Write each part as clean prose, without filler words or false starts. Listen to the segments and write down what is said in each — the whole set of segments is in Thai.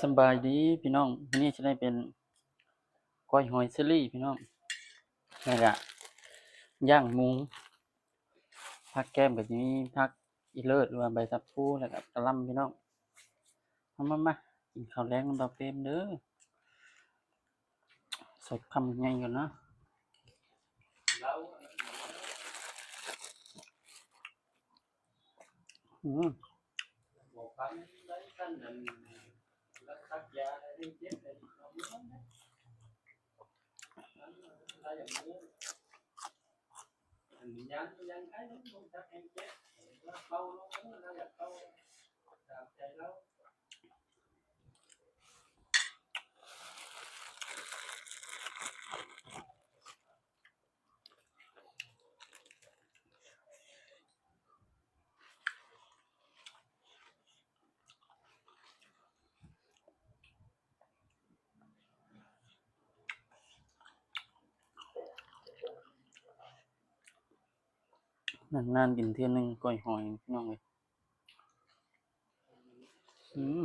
สบายดีพี่น้องวันนี้จะได้เป็นก้อยหอยเชอรี่พี่น้องแล้วก็ย่างหมูผักแก้มแบบนี้ผักอีเลิศหรือว่าใบชะพลูแล้วก็กะหล่ำพี่น้องมากินข้าวแลงนำบ่าวเปรมเด้อสดคำใหญ่ก่อนเนาะอืมนานๆกินเทื่อหนึงก้อยหอยพี่น้องเอ้ยอืม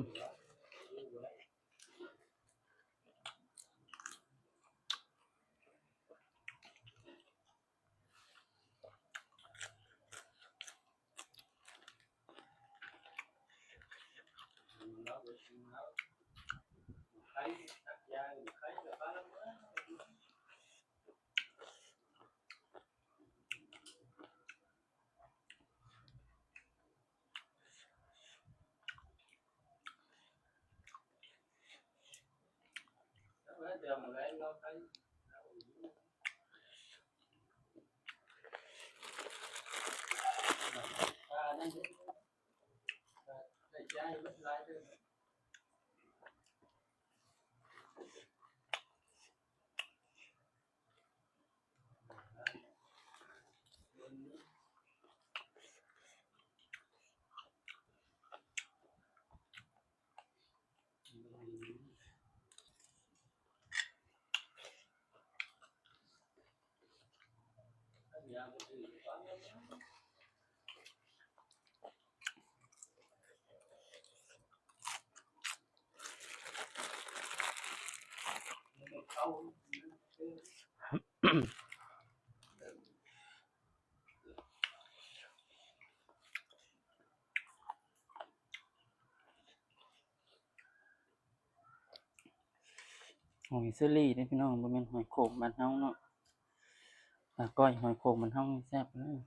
หอยเชอรี่เด้อพี่น้องบ่แม่นหอยโข่งบ้านเฮาเนาะถ้าก้อยหอยโข่งบ้านเฮานี่แซ่บเลย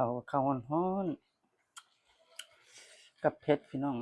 ข้าวร้อนๆกับเผ็ดพี่น้อง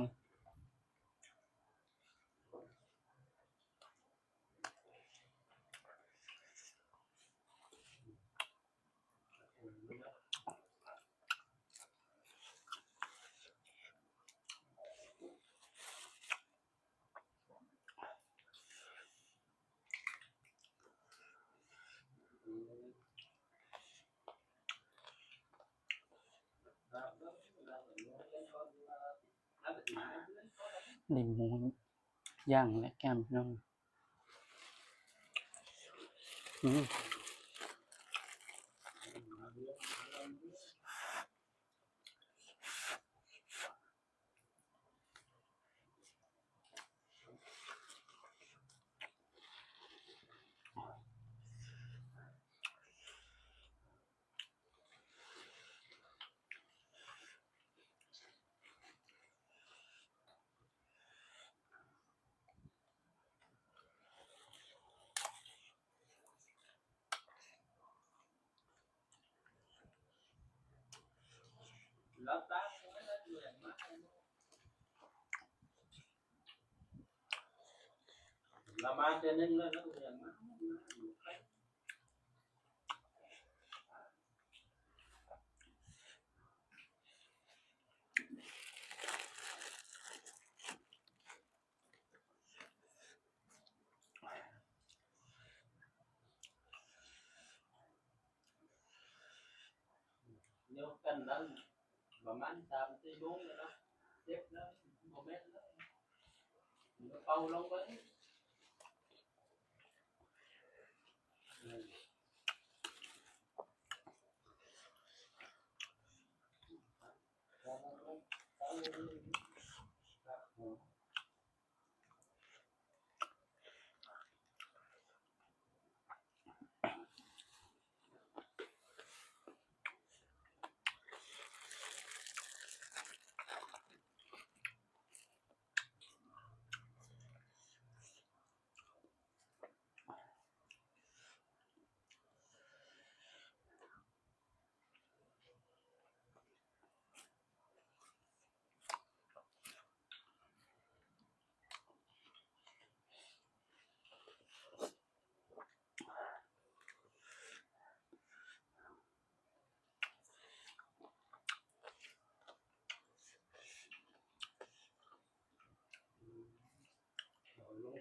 ลิ้นหมูย่างและแก้มพี่น้องอืม ละมาเจนึงเลยแล้วเรียนมาเดี๋ยวกันนั้นประมาณ3-4 โมงแล้วนะเจ็บแล้วโมเมนต์แล้วเป่าลงไปลง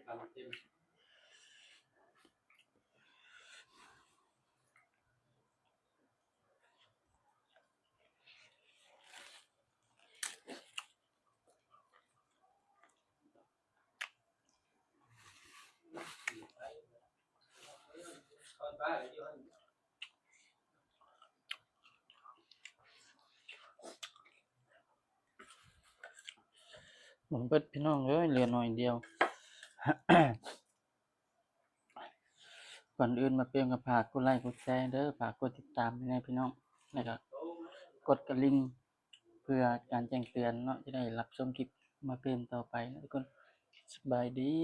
กันเต็มบ้านอยู่ผมเปิดพี่น้องเอ้ยเหลือหน่อยเดียว ก่อนอื่นมาเพิ่มกับฝากกดไลค์กดแชร์เด้อฝากกดติดตามด้วยนะพี่น้องแล้วก็กดกระลิ่งเพื่อการแจ้งเตือนเนาะจะได้รับชมคลิปมาเพิ่มต่อไปนะทุกคนสบายดี